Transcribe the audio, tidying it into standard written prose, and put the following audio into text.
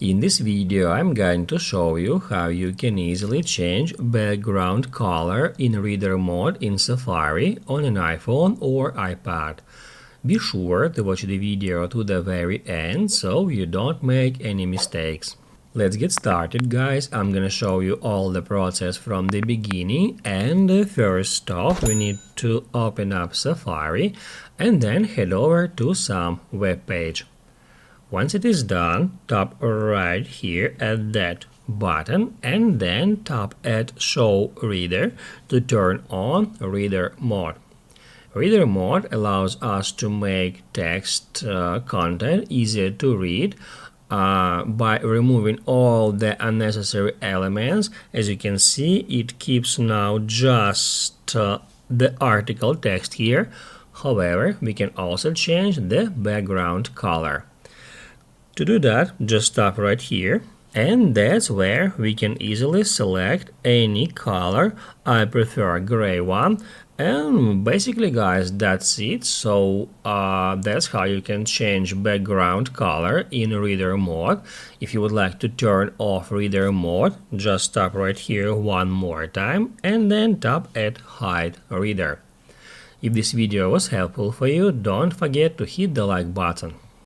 In this video, I'm going to show you how you can easily change background color in reader mode in Safari on an iPhone or iPad. Be sure to watch the video to the very end so you don't make any mistakes. Let's get started, guys. I'm gonna show you all the process from the beginning, and first off we need to open up Safari and then head over to some web page. Once it is done, tap right here at that button and then tap at Show Reader to turn on Reader Mode. Reader Mode allows us to make text content easier to read by removing all the unnecessary elements. As you can see, it keeps now just the article text here. However, we can also change the background color. To do that, just tap right here, and that's where we can easily select any color. I prefer gray one, and basically, guys, that's it. So that's how you can change background color in reader mode. If you would like to turn off reader mode, just tap right here one more time and then tap at hide reader. If this video was helpful for you, don't forget to hit the like button.